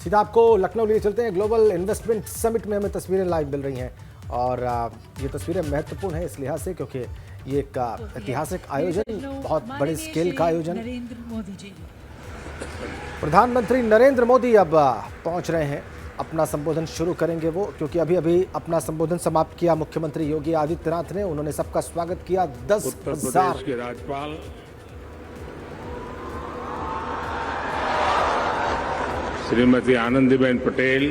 सीधा आपको लखनऊ लिए चलते हैं। ग्लोबल इन्वेस्टमेंट समिट में हमें तस्वीरें लाइव मिल रही हैं और ये तस्वीरें महत्वपूर्ण हैं इस लिहाज से क्योंकि ये एक ऐतिहासिक आयोजन, बहुत बड़े स्केल का आयोजन। प्रधानमंत्री नरेंद्र मोदी अब पहुंच रहे हैं, अपना संबोधन शुरू करेंगे वो, क्योंकि अभी अभी अपना संबोधन समाप्त किया मुख्यमंत्री योगी आदित्यनाथ ने। उन्होंने सबका स्वागत किया। 10,000 के राज्यपाल श्रीमती आनंदीबेन पटेल,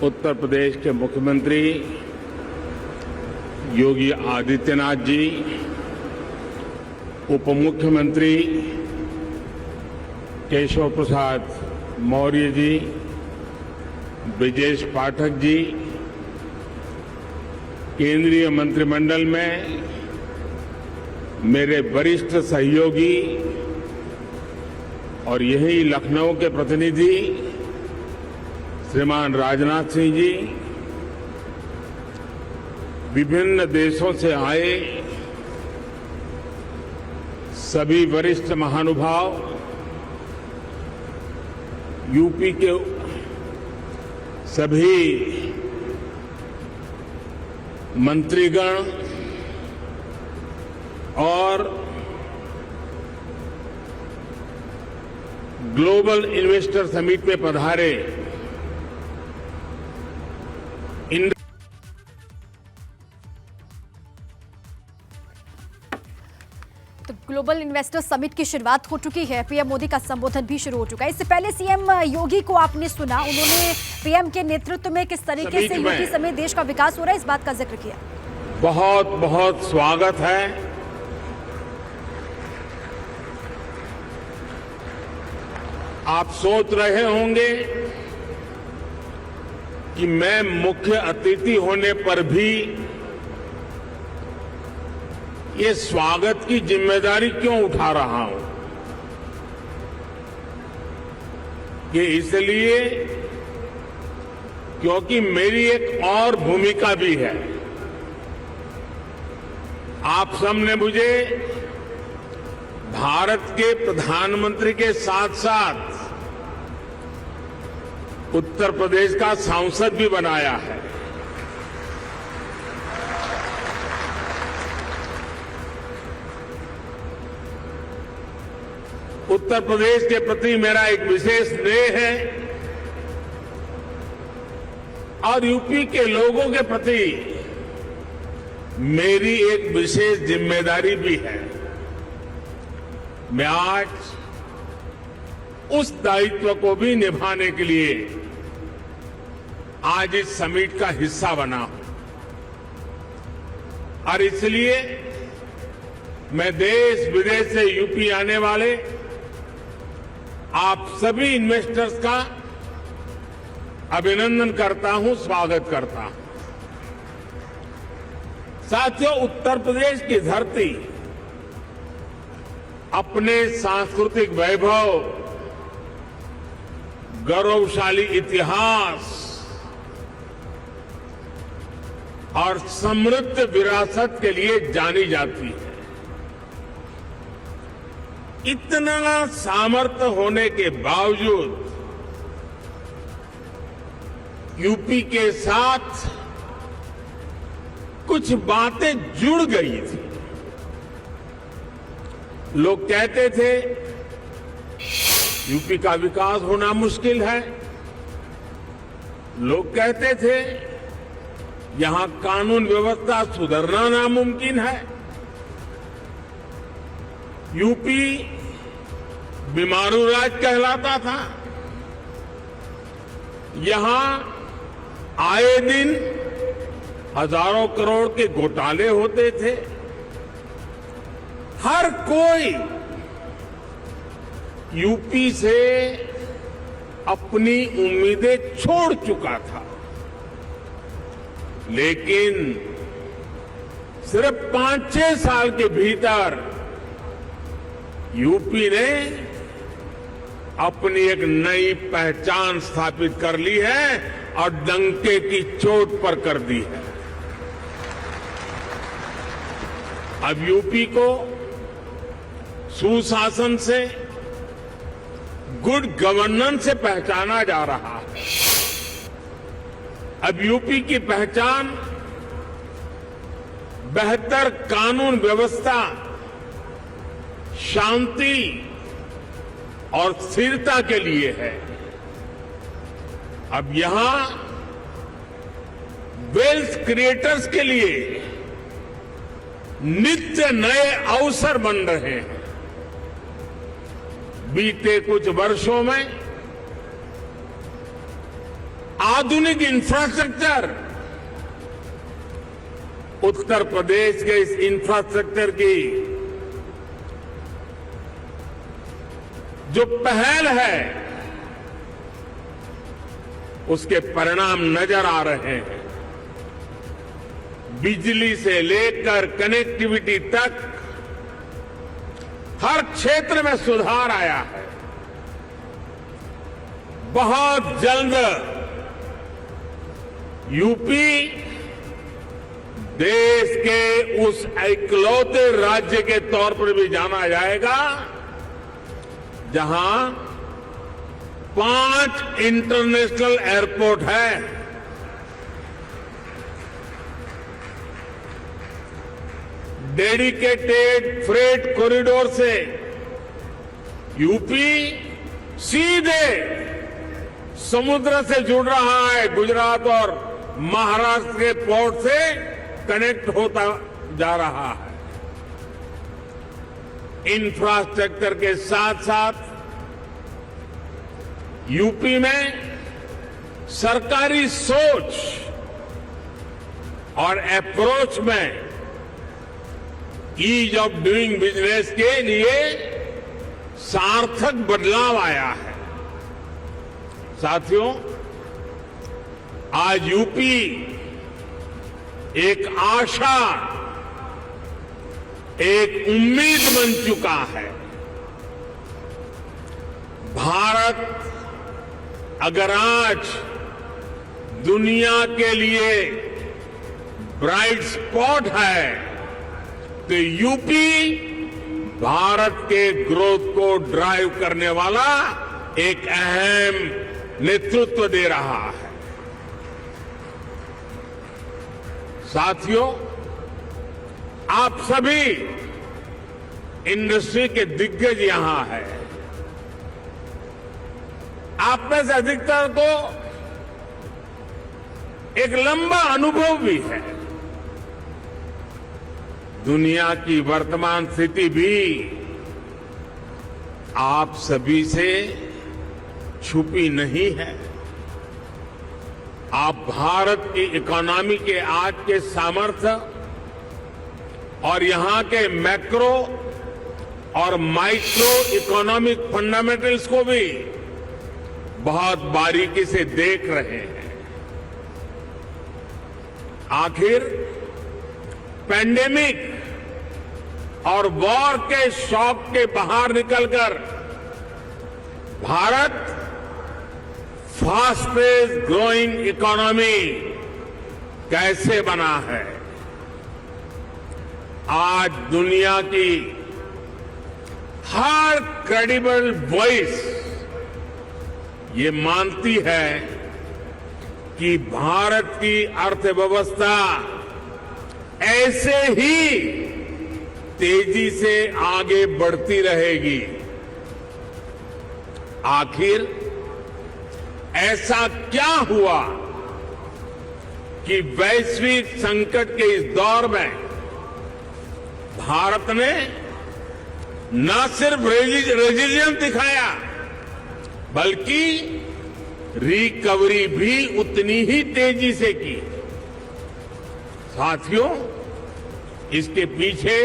उत्तर प्रदेश के मुख्यमंत्री योगी आदित्यनाथ जी, उप मुख्यमंत्री केशव प्रसाद मौर्य जी, ब्रिजेश पाठक जी, केंद्रीय मंत्रिमंडल में मेरे वरिष्ठ सहयोगी और यही लखनऊ के प्रतिनिधि श्रीमान राजनाथ सिंह जी, विभिन्न देशों से आए सभी वरिष्ठ महानुभाव, यूपी के सभी मंत्रीगण और ग्लोबल इन्वेस्टर समिट में पधारे तो ग्लोबल इन्वेस्टर समिट की शुरुआत हो चुकी है। पीएम मोदी का संबोधन भी शुरू हो चुका है। इससे पहले सीएम योगी को आपने सुना, उन्होंने पीएम के नेतृत्व में किस तरीके से यूपी समेत देश का विकास हो रहा है, इस बात का जिक्र किया। बहुत बहुत स्वागत है। आप सोच रहे होंगे कि मैं मुख्य अतिथि होने पर भी ये स्वागत की जिम्मेदारी क्यों उठा रहा हूं। ये इसलिए क्योंकि मेरी एक और भूमिका भी है। आप सबने मुझे भारत के प्रधानमंत्री के साथ साथ उत्तर प्रदेश का सांसद भी बनाया है। उत्तर प्रदेश के प्रति मेरा एक विशेष स्नेह है और यूपी के लोगों के प्रति मेरी एक विशेष जिम्मेदारी भी है। मैं आज उस दायित्व को भी निभाने के लिए आज इस समिट का हिस्सा बना हूं और इसलिए मैं देश विदेश से यूपी आने वाले आप सभी इन्वेस्टर्स का अभिनंदन करता हूं, स्वागत करता हूं। साथियों, उत्तर प्रदेश की धरती अपने सांस्कृतिक वैभव, गौरवशाली इतिहास और समृद्ध विरासत के लिए जानी जाती है। इतना सामर्थ्य होने के बावजूद यूपी के साथ कुछ बातें जुड़ गई थी। लोग कहते थे यूपी का विकास होना मुश्किल है। लोग कहते थे यहां कानून व्यवस्था सुधरना नामुमकिन है। यूपी बीमारू राज्य कहलाता था। यहां आए दिन हजारों करोड़ के घोटाले होते थे। हर कोई यूपी से अपनी उम्मीदें छोड़ चुका था, लेकिन सिर्फ 5-6 साल के भीतर यूपी ने अपनी एक नई पहचान स्थापित कर ली है और डंके की चोट पर कर दी है। अब यूपी को सुशासन से गुड गवर्नेंस से पहचाना जा रहा है। अब यूपी की पहचान बेहतर कानून व्यवस्था, शांति और स्थिरता के लिए है। अब यहां वेल्थ क्रिएटर्स के लिए नित्य नए अवसर बन रहे हैं। बीते कुछ वर्षों में आधुनिक इंफ्रास्ट्रक्चर, उत्तर प्रदेश के इस इंफ्रास्ट्रक्चर की जो पहल है उसके परिणाम नजर आ रहे हैं। बिजली से लेकर कनेक्टिविटी तक हर क्षेत्र में सुधार आया है। बहुत जल्द यूपी देश के उस इकलौते राज्य के तौर पर भी जाना जाएगा जहां 5 इंटरनेशनल एयरपोर्ट है। डेडिकेटेड फ्रेट कॉरिडोर से यूपी सीधे समुद्र से जुड़ रहा है। गुजरात और महाराष्ट्र के पोर्ट से कनेक्ट होता जा रहा है। इंफ्रास्ट्रक्चर के साथ साथ यूपी में सरकारी सोच और अप्रोच में ईज ऑफ डूइंग बिजनेस के लिए सार्थक बदलाव आया है। साथियों, आज यूपी एक आशा, एक उम्मीद बन चुका है। भारत अगर आज दुनिया के लिए ब्राइट स्पॉट है तो यूपी भारत के ग्रोथ को ड्राइव करने वाला एक अहम नेतृत्व दे रहा है। साथियों, आप सभी इंडस्ट्री के दिग्गज यहां हैं। आप में से अधिकतर को एक लंबा अनुभव भी है। दुनिया की वर्तमान स्थिति भी आप सभी से छुपी नहीं है। आप भारत की इकोनॉमी के आज के सामर्थ्य और यहां के मैक्रो और माइक्रो इकोनॉमिक फंडामेंटल्स को भी बहुत बारीकी से देख रहे हैं। आखिर पैंडेमिक और वॉर के शॉक के बाहर निकलकर भारत फास्टेस्ट ग्रोइंग इकोनॉमी कैसे बना है। आज दुनिया की हर क्रेडिबल वॉइस ये मानती है कि भारत की अर्थव्यवस्था ऐसे ही तेजी से आगे बढ़ती रहेगी। आखिर ऐसा क्या हुआ कि वैश्विक संकट के इस दौर में भारत ने न सिर्फ रेजिलियंस दिखाया बल्कि रिकवरी भी उतनी ही तेजी से की। साथियों, इसके पीछे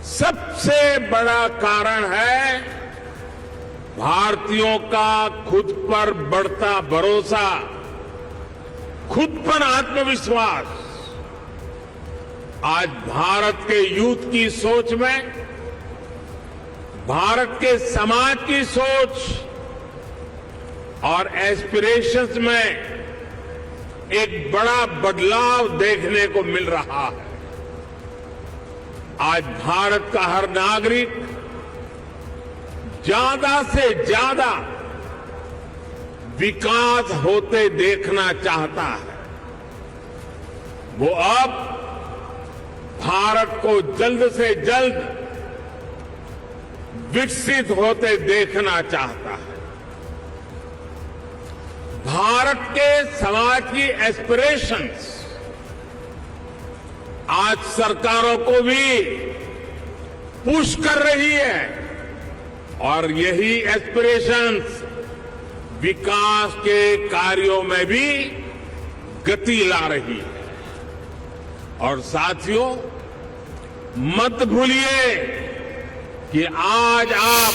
सबसे बड़ा कारण है भारतीयों का खुद पर बढ़ता भरोसा, खुद पर आत्मविश्वास। आज भारत के यूथ की सोच में, भारत के समाज की सोच और एस्पिरेशंस में एक बड़ा बदलाव देखने को मिल रहा है। आज भारत का हर नागरिक ज्यादा से ज्यादा विकास होते देखना चाहता है, वो अब भारत को जल्द से जल्द विकसित होते देखना चाहता है। भारत के समाज की एस्पिरेशंस आज सरकारों को भी पुश कर रही है और यही एस्पिरेशंस विकास के कार्यों में भी गति ला रही है। और साथियों, मत भूलिए कि आज आप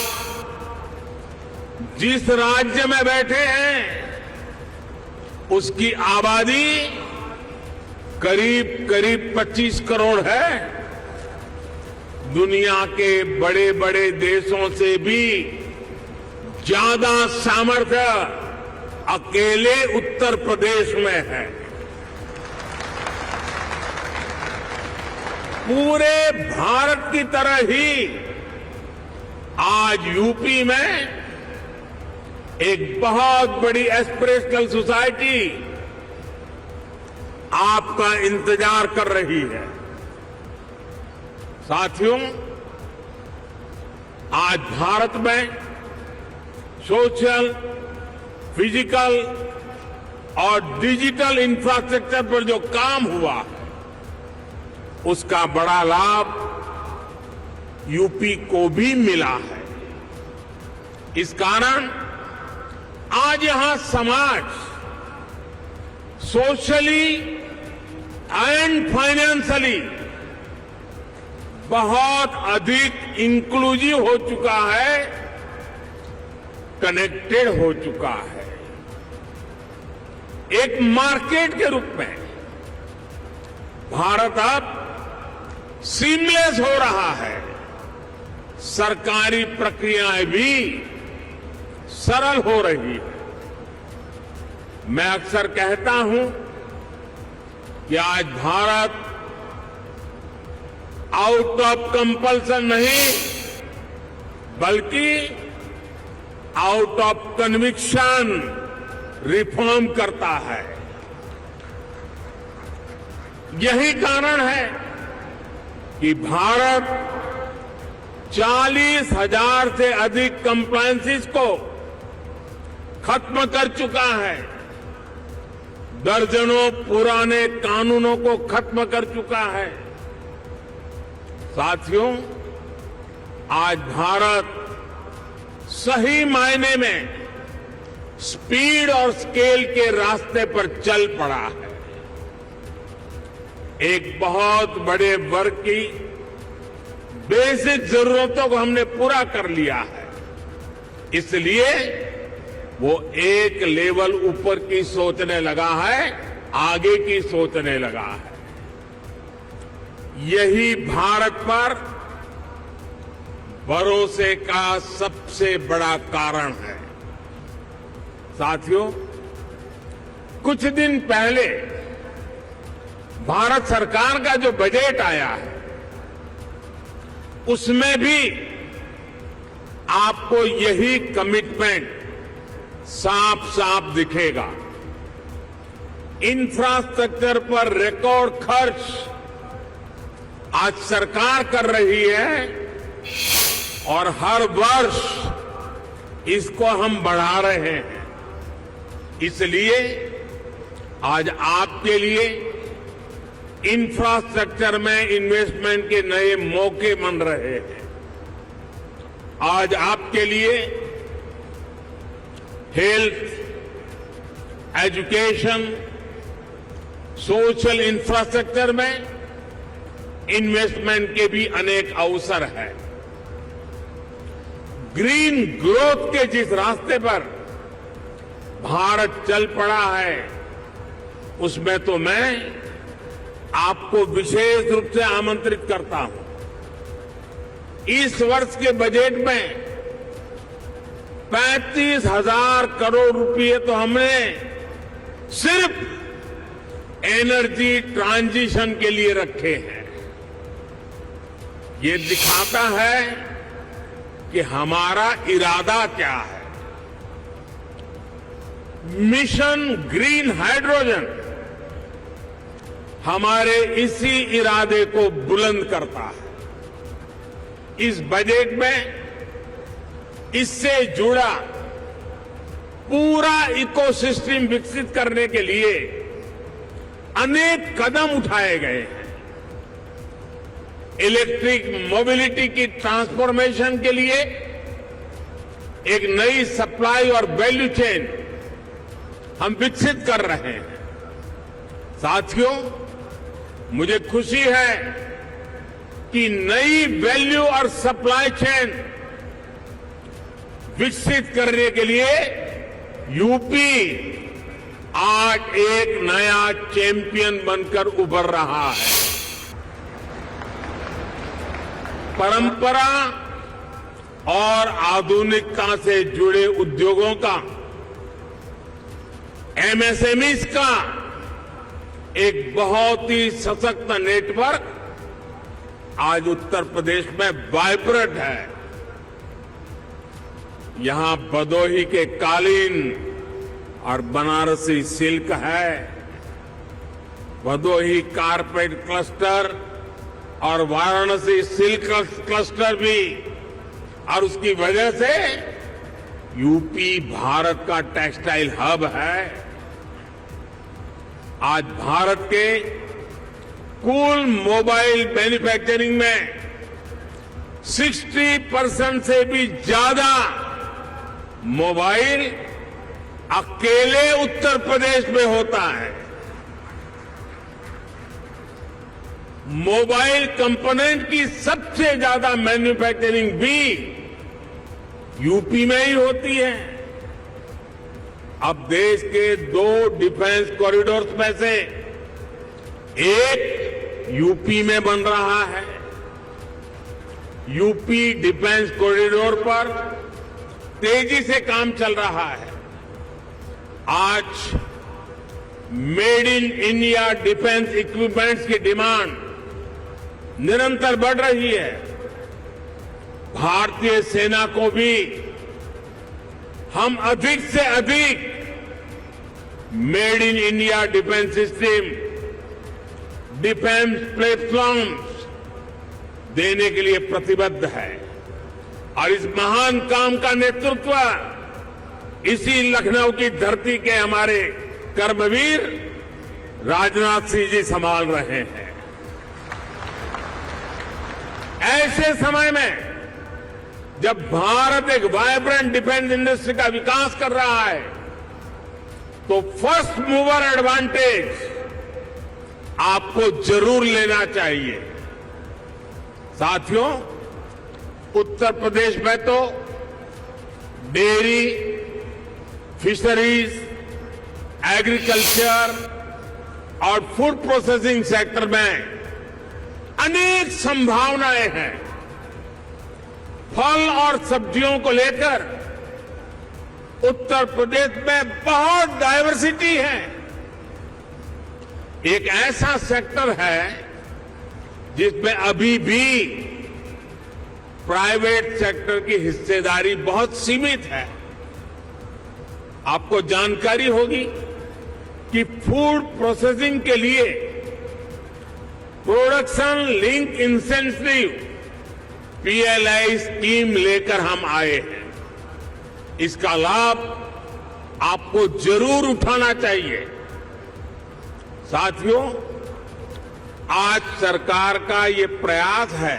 जिस राज्य में बैठे हैं उसकी आबादी करीब करीब 25 करोड़ है। दुनिया के बड़े बड़े देशों से भी ज्यादा सामर्थ्य अकेले उत्तर प्रदेश में है। पूरे भारत की तरह ही आज यूपी में एक बहुत बड़ी एस्पिरेशनल सोसाइटी आपका इंतजार कर रही है। साथियों, आज भारत में सोशल, फिजिकल और डिजिटल इंफ्रास्ट्रक्चर पर जो काम हुआ उसका बड़ा लाभ यूपी को भी मिला है। इस कारण आज यहां समाज सोशली एंड फाइनेंशियली बहुत अधिक इंक्लूसिव हो चुका है, कनेक्टेड हो चुका है। एक मार्केट के रूप में भारत अब सीमलेस हो रहा है। सरकारी प्रक्रियाएं भी सरल हो रही है। मैं अक्सर कहता हूं कि आज भारत आउट ऑफ कंपल्सन नहीं बल्कि आउट ऑफ कन्विक्शन रिफॉर्म करता है। यही कारण है कि भारत 40,000 से अधिक कंप्लायंसेस को खत्म कर चुका है, दर्जनों पुराने कानूनों को खत्म कर चुका है। साथियों, आज भारत सही मायने में स्पीड और स्केल के रास्ते पर चल पड़ा है। एक बहुत बड़े वर्ग की बेसिक जरूरतों को हमने पूरा कर लिया है, इसलिए वो एक लेवल ऊपर की सोचने लगा है, आगे की सोचने लगा है। यही भारत पर भरोसे का सबसे बड़ा कारण है। साथियों, कुछ दिन पहले भारत सरकार का जो बजट आया है उसमें भी आपको यही कमिटमेंट साफ साफ दिखेगा। इंफ्रास्ट्रक्चर पर रिकॉर्ड खर्च आज सरकार कर रही है और हर वर्ष इसको हम बढ़ा रहे हैं। इसलिए आज आपके लिए इंफ्रास्ट्रक्चर में इन्वेस्टमेंट के नए मौके बन रहे हैं। आज आपके लिए हेल्थ, एजुकेशन, सोशल इंफ्रास्ट्रक्चर में इन्वेस्टमेंट के भी अनेक अवसर हैं। ग्रीन ग्रोथ के जिस रास्ते पर भारत चल पड़ा है उसमें तो मैं आपको विशेष रूप से आमंत्रित करता हूं। इस वर्ष के बजट में 35,000 करोड़ रुपए तो हमने सिर्फ एनर्जी ट्रांजिशन के लिए रखे हैं। ये दिखाता है कि हमारा इरादा क्या है। मिशन ग्रीन हाइड्रोजन हमारे इसी इरादे को बुलंद करता है। इस बजट में इससे जुड़ा पूरा इकोसिस्टम विकसित करने के लिए अनेक कदम उठाए गए हैं। इलेक्ट्रिक मोबिलिटी की ट्रांसफॉर्मेशन के लिए एक नई सप्लाई और वैल्यू चेन हम विकसित कर रहे हैं। साथियों, मुझे खुशी है कि नई वैल्यू और सप्लाई चेन विकसित करने के लिए यूपी आज एक नया चैंपियन बनकर उभर रहा है। परंपरा और आधुनिकता से जुड़े उद्योगों का, एमएसएमईज का एक बहुत ही सशक्त नेटवर्क आज उत्तर प्रदेश में वाइब्रेंट है। यहां भदोही के कालीन और बनारसी सिल्क है, भदोही कारपेट क्लस्टर और वाराणसी सिल्क क्लस्टर भी, और उसकी वजह से यूपी भारत का टेक्सटाइल हब है। आज भारत के कुल मोबाइल मैन्युफैक्चरिंग में 60% से भी ज्यादा मोबाइल अकेले उत्तर प्रदेश में होता है। मोबाइल कंपोनेंट की सबसे ज्यादा मैन्युफैक्चरिंग भी यूपी में ही होती है। अब देश के 2 डिफेंस कॉरिडोर्स में से एक यूपी में बन रहा है। यूपी डिफेंस कॉरिडोर पर तेजी से काम चल रहा है। आज made in India defence equipments की डिमांड निरंतर बढ़ रही है। भारतीय सेना को भी हम अधिक से अधिक made in India defence system, defence platforms देने के लिए प्रतिबद्ध है। और इस महान काम का नेतृत्व इसी लखनऊ की धरती के हमारे कर्मवीर राजनाथ सिंह जी संभाल रहे हैं। ऐसे समय में जब भारत एक वाइब्रेंट डिफेंस इंडस्ट्री का विकास कर रहा है, तो फर्स्ट मूवर एडवांटेज आपको जरूर लेना चाहिए। साथियों, उत्तर प्रदेश में तो डेयरी, फिशरीज, एग्रीकल्चर और फूड प्रोसेसिंग सेक्टर में अनेक संभावनाएं हैं। फल और सब्जियों को लेकर उत्तर प्रदेश में बहुत डायवर्सिटी है। एक ऐसा सेक्टर है जिसमें अभी भी प्राइवेट सेक्टर की हिस्सेदारी बहुत सीमित है। आपको जानकारी होगी कि फूड प्रोसेसिंग के लिए production link incentive PLI scheme लेकर हम आए हैं। इसका लाभ आपको जरूर उठाना चाहिए। साथियों, आज सरकार का ये प्रयास है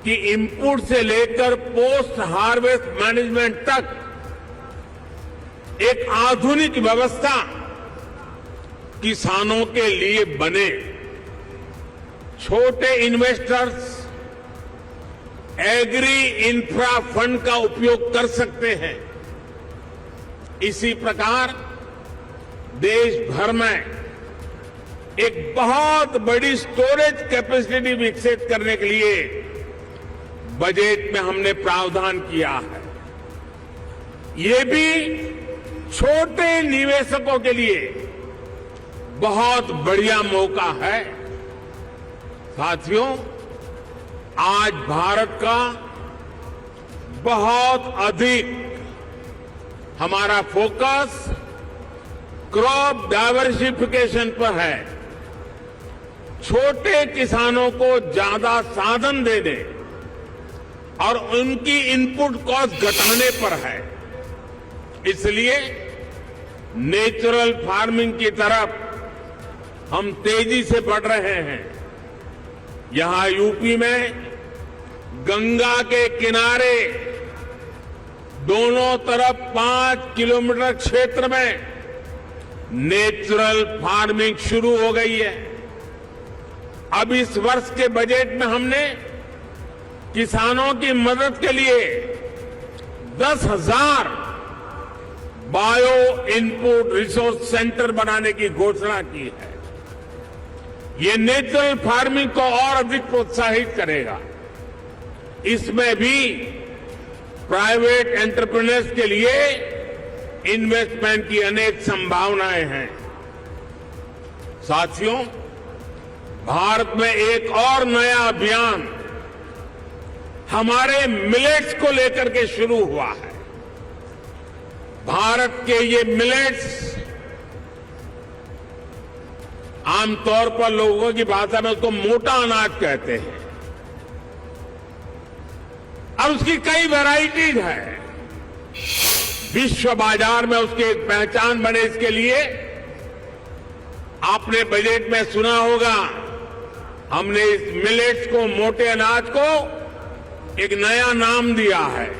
कि इनपुट से लेकर पोस्ट हार्वेस्ट मैनेजमेंट तक एक आधुनिक व्यवस्था किसानों के लिए बने। छोटे इन्वेस्टर्स एग्री इंफ्रा फंड का उपयोग कर सकते हैं। इसी प्रकार देश भर में एक बहुत बड़ी स्टोरेज कैपेसिटी विकसित करने के लिए बजट में हमने प्रावधान किया है। ये भी छोटे निवेशकों के लिए बहुत बढ़िया मौका है। साथियों, आज भारत का बहुत अधिक हमारा फोकस क्रॉप डाइवर्सिफिकेशन पर है। छोटे किसानों को ज्यादा साधन देने और उनकी इनपुट कॉस्ट घटाने पर है। इसलिए नेचुरल फार्मिंग की तरफ हम तेजी से बढ़ रहे हैं। यहां यूपी में गंगा के किनारे दोनों तरफ 5 किलोमीटर क्षेत्र में नेचुरल फार्मिंग शुरू हो गई है। अब इस वर्ष के बजट में हमने किसानों की मदद के लिए 10,000 बायो इनपुट रिसोर्स सेंटर बनाने की घोषणा की है। ये नेचुरल फार्मिंग को और अधिक प्रोत्साहित करेगा। इसमें भी प्राइवेट एंटरप्रेन्योर्स के लिए इन्वेस्टमेंट की अनेक संभावनाएं हैं। साथियों, भारत में एक और नया अभियान हमारे मिलेट्स को लेकर के शुरू हुआ है। भारत के ये मिलेट्स आमतौर पर लोगों की भाषा में उसको मोटा अनाज कहते हैं और उसकी कई वैरायटीज हैं। विश्व बाजार में उसकी एक पहचान बने, इसके लिए आपने बजट में सुना होगा, हमने इस मिलेट्स को, मोटे अनाज को एक नया नाम दिया है,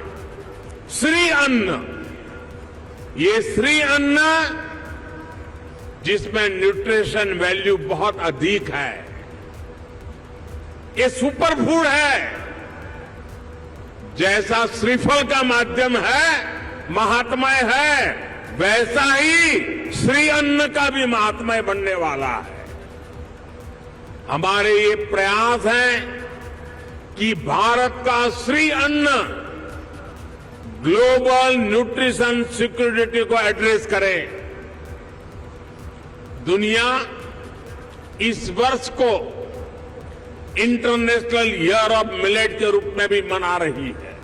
श्री अन्न। ये श्री अन्न जिसमें न्यूट्रिशन वैल्यू बहुत अधिक है, ये सुपर फूड है। जैसा श्रीफल का माध्यम है, महात्मय है, वैसा ही श्री अन्न का भी महात्मय बनने वाला है। हमारे ये प्रयास हैं कि भारत का श्री अन्न ग्लोबल न्यूट्रिशन सिक्योरिटी को एड्रेस करे। दुनिया इस वर्ष को इंटरनेशनल ईयर ऑफ मिलेट के रूप में भी मना रही है।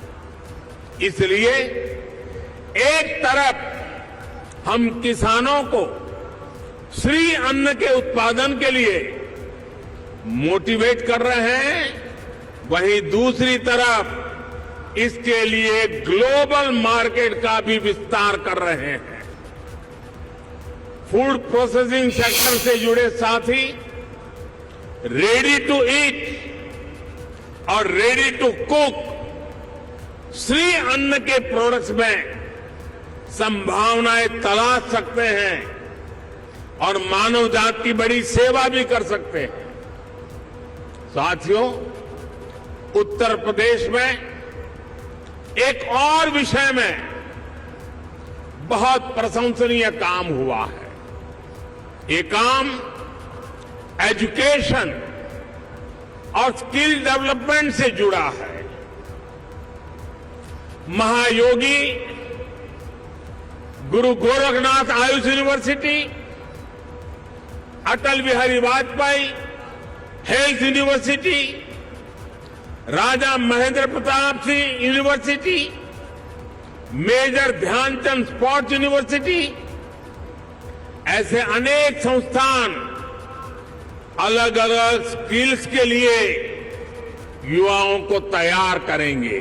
इसलिए एक तरफ हम किसानों को श्री अन्न के उत्पादन के लिए मोटिवेट कर रहे हैं, वहीं दूसरी तरफ इसके लिए ग्लोबल मार्केट का भी विस्तार कर रहे हैं। फूड प्रोसेसिंग सेक्टर से जुड़े साथी रेडी टू ईट और रेडी टू कुक श्री अन्न के प्रोडक्ट्स में संभावनाएं तलाश सकते हैं और मानव जाति की बड़ी सेवा भी कर सकते हैं। साथियों, उत्तर प्रदेश में एक और विषय में बहुत प्रशंसनीय काम हुआ है। ये काम एजुकेशन और स्किल डेवलपमेंट से जुड़ा है। Mahayogi Guru Gorakhnath Ayush university, Atal Bihari Vajpayee health university, Raja Mahendra Pratap Singh university, major Dhyanchand sports university, ऐसे अनेक संस्थान अलग अलग स्किल्स के लिए युवाओं को तैयार करेंगे।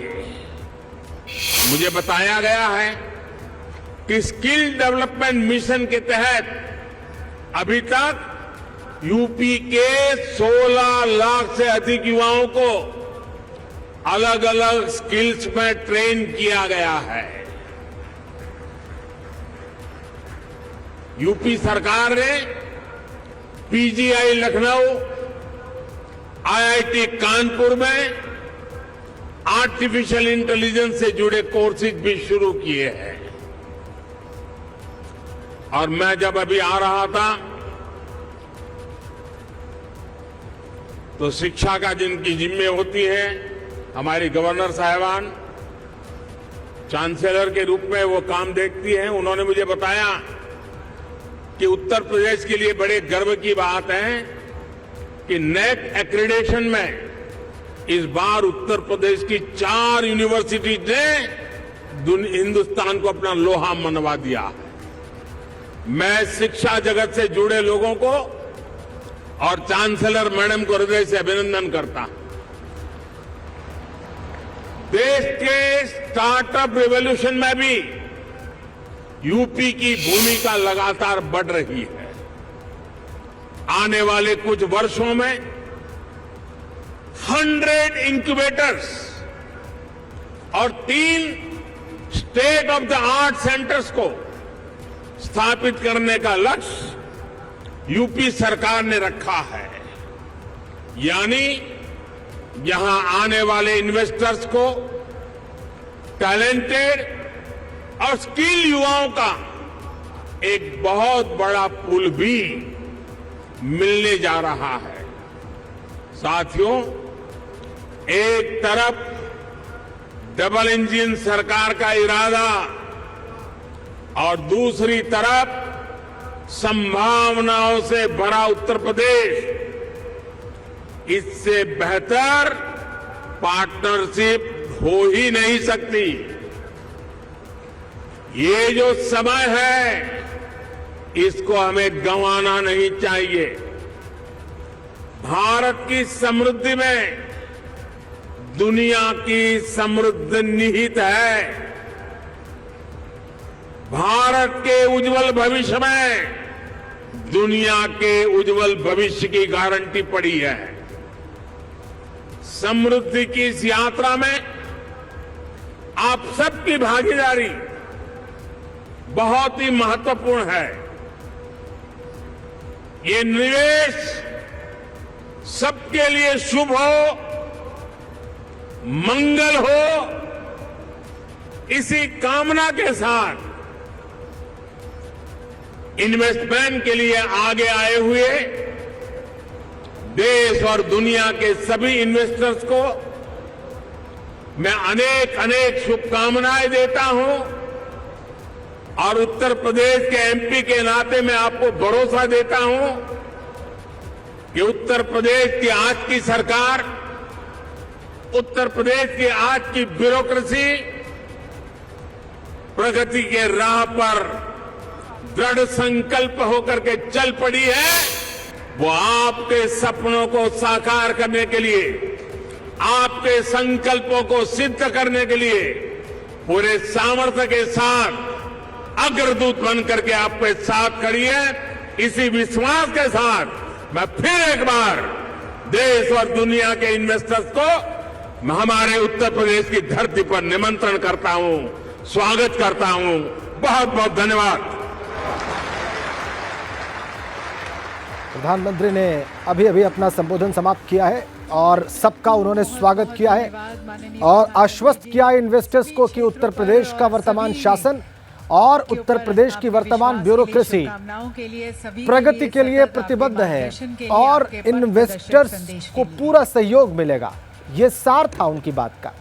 मुझे बताया गया है कि स्किल डेवलपमेंट मिशन के तहत अभी तक यूपी के 16 लाख से अधिक युवाओं को अलग अलग स्किल्स में ट्रेन किया गया है। यूपी सरकार ने पीजीआई लखनऊ, आईआईटी कानपुर में आर्टिफिशियल इंटेलिजेंस से जुड़े कोर्सेज भी शुरू किए हैं। और मैं जब अभी आ रहा था तो शिक्षा का जिनकी जिम्मे होती है, हमारी गवर्नर साहिबान चांसलर के रूप में वो काम देखती हैं, उन्होंने मुझे बताया कि उत्तर प्रदेश के लिए बड़े गर्व की बात है कि नेक एक्रेडिटेशन में इस बार उत्तर प्रदेश की 4 यूनिवर्सिटीज ने हिंदुस्तान को अपना लोहा मनवा दिया है। मैं शिक्षा जगत से जुड़े लोगों को और चांसलर मैडम को हृदय से अभिनंदन करता हूं। देश के स्टार्टअप रिवॉल्यूशन में भी यूपी की भूमिका लगातार बढ़ रही है। आने वाले कुछ वर्षों में 100 इंक्यूबेटर्स और 3 state of the art centres को स्थापित करने का लक्ष्य यूपी सरकार ने रखा है। यानी यहां आने वाले इन्वेस्टर्स को टैलेंटेड और स्किल युवाओं का एक बहुत बड़ा पूल भी मिलने जा रहा है। साथियों, एक तरफ डबल इंजन सरकार का इरादा और दूसरी तरफ संभावनाओं से भरा उत्तर प्रदेश, इससे बेहतर पार्टनरशिप हो ही नहीं सकती। ये जो समय है इसको हमें गंवाना नहीं चाहिए। भारत की समृद्धि में दुनिया की समृद्धि निहित है। भारत के उज्जवल भविष्य में दुनिया के उज्जवल भविष्य की गारंटी पड़ी है। समृद्धि की इस यात्रा में आप सबकी भागीदारी बहुत ही महत्वपूर्ण है। ये निवेश सबके लिए शुभ हो, मंगल हो, इसी कामना के साथ इन्वेस्टमेंट के लिए आगे आए हुए देश और दुनिया के सभी इन्वेस्टर्स को मैं अनेक अनेक शुभकामनाएं देता हूं और उत्तर प्रदेश के एमपी के नाते मैं आपको भरोसा देता हूं कि उत्तर प्रदेश की आज की सरकार, उत्तर प्रदेश की आज की ब्यूरोक्रेसी प्रगति के राह पर दृढ़ संकल्प होकर के चल पड़ी है। वो आपके सपनों को साकार करने के लिए, आपके संकल्पों को सिद्ध करने के लिए पूरे सामर्थ्य के साथ अग्रदूत बन करके आपके साथ खड़ी है। इसी विश्वास के साथ मैं फिर एक बार देश और दुनिया के इन्वेस्टर्स को हमारे उत्तर प्रदेश की धरती पर निमंत्रण करता हूं, स्वागत करता हूं। बहुत बहुत धन्यवाद। प्रधानमंत्री ने अभी अभी अपना संबोधन समाप्त किया है और सबका उन्होंने स्वागत किया है और आश्वस्त किया इन्वेस्टर्स को कि उत्तर प्रदेश का वर्तमान शासन और उत्तर प्रदेश की वर्तमान ब्यूरोक्रेसी प्रगति के लिए प्रतिबद्ध है और इन्वेस्टर्स को पूरा सहयोग मिलेगा। ये सार था उनकी बात का।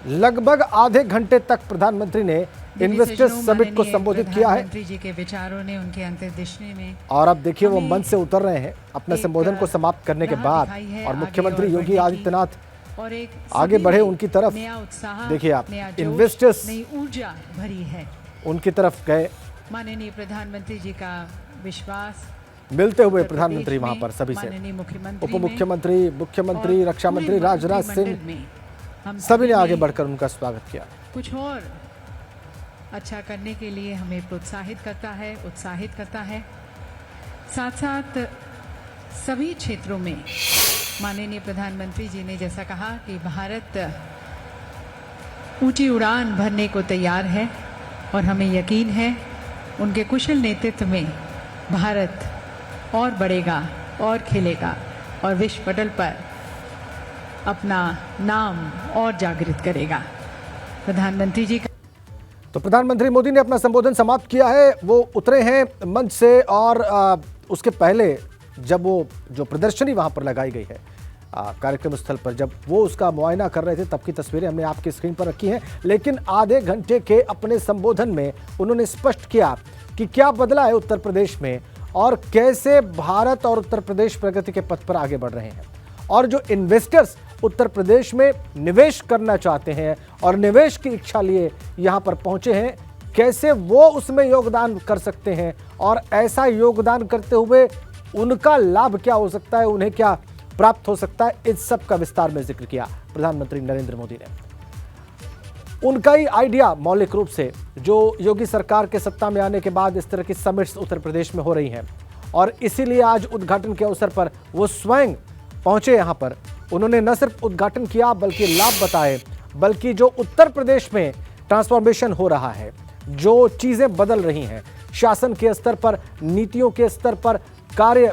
लगभग आधे घंटे तक प्रधानमंत्री ने इन्वेस्टर्स समिट को संबोधित किया है जी के विचारों ने उनके अंतर्दृष्टि में, और अब देखिए वो मंच से उतर रहे हैं अपने संबोधन को समाप्त करने के बाद और मुख्यमंत्री योगी आदित्यनाथ और एक आगे बढ़े उनकी तरफ। देखिए आप, इन्वेस्टर्स नई ऊर्जा भरी है। उनकी तरफ गए, माननीय प्रधानमंत्री जी का विश्वास मिलते हुए प्रधानमंत्री वहां पर सभी से, उप मुख्यमंत्री, मुख्यमंत्री, रक्षा मंत्री राजनाथ सिंह सभी ने आगे बढ़कर उनका स्वागत किया। कुछ और अच्छा करने के लिए हमें प्रोत्साहित करता है। साथ साथ सभी क्षेत्रों में माननीय प्रधानमंत्री जी ने जैसा कहा कि भारत ऊंची उड़ान भरने को तैयार है और हमें यकीन है उनके कुशल नेतृत्व में भारत और बढ़ेगा और खिलेगा और विश्व पटल पर अपना नाम और जागृत करेगा। प्रधानमंत्री जी का तो प्रधानमंत्री मोदी ने अपना संबोधन समाप्त किया है। वो उतरे हैं मंच से और उसके पहले जब वो जो प्रदर्शनी वहां पर लगाई गई है कार्यक्रम स्थल पर, जब वो उसका मुआयना कर रहे थे तब की तस्वीरें हमने आपकी स्क्रीन पर रखी हैं। लेकिन आधे घंटे के अपने संबोधन में उन्होंने स्पष्ट किया कि क्या बदला है उत्तर प्रदेश में और कैसे भारत और उत्तर प्रदेश प्रगति के पथ पर आगे बढ़ रहे हैं। और जो इन्वेस्टर्स उत्तर प्रदेश में निवेश करना चाहते हैं और निवेश की इच्छा लिए यहां पर पहुंचे हैं, कैसे वो उसमें योगदान कर सकते हैं और ऐसा योगदान करते हुए उनका लाभ क्या हो सकता है, उन्हें क्या प्राप्त हो सकता है, इस सब का विस्तार में जिक्र किया प्रधानमंत्री नरेंद्र मोदी ने। उनका ही आइडिया मौलिक रूप से जो योगी सरकार के सत्ता में आने के बाद इस तरह की समिट्स उत्तर प्रदेश में हो रही हैं और इसीलिए आज उद्घाटन के अवसर पर वो स्वयं पहुंचे यहां पर। उन्होंने न सिर्फ उद्घाटन किया बल्कि लाभ बताए, बल्कि जो उत्तर प्रदेश में ट्रांसफॉर्मेशन हो रहा है, जो चीजें बदल रही हैं शासन के स्तर पर, नीतियों के स्तर पर, कार्य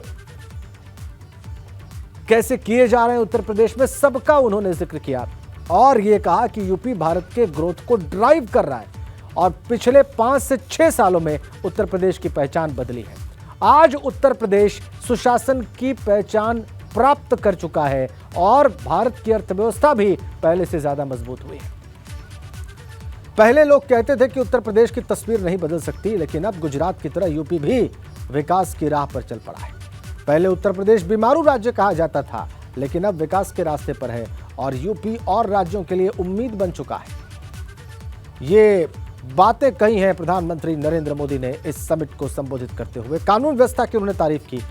कैसे किए जा रहे हैं उत्तर प्रदेश में, सबका उन्होंने जिक्र किया और यह कहा कि यूपी भारत के ग्रोथ को ड्राइव कर रहा है और पिछले 5 से 6 सालों में उत्तर प्रदेश की पहचान बदली है। आज उत्तर प्रदेश सुशासन की पहचान प्राप्त कर चुका है और भारत की अर्थव्यवस्था भी पहले से ज्यादा मजबूत हुई है। पहले लोग कहते थे कि उत्तर प्रदेश की तस्वीर नहीं बदल सकती, लेकिन अब गुजरात की तरह यूपी भी विकास की राह पर चल पड़ा है। पहले उत्तर प्रदेश बीमारू राज्य कहा जाता था, लेकिन अब विकास के रास्ते पर है और यूपी और राज्यों के लिए उम्मीद बन चुका है। ये बातें कही हैं प्रधानमंत्री नरेंद्र मोदी ने इस समिट को संबोधित करते हुए। कानून व्यवस्था की उन्होंने तारीफ की।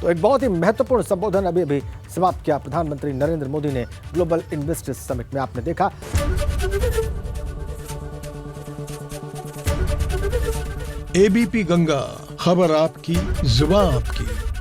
तो एक बहुत ही महत्वपूर्ण संबोधन अभी समाप्त किया प्रधानमंत्री नरेंद्र मोदी ने ग्लोबल इन्वेस्टर्स समिट में, आपने देखा। एबीपी गंगा, खबर आपकी, जुबान आपकी।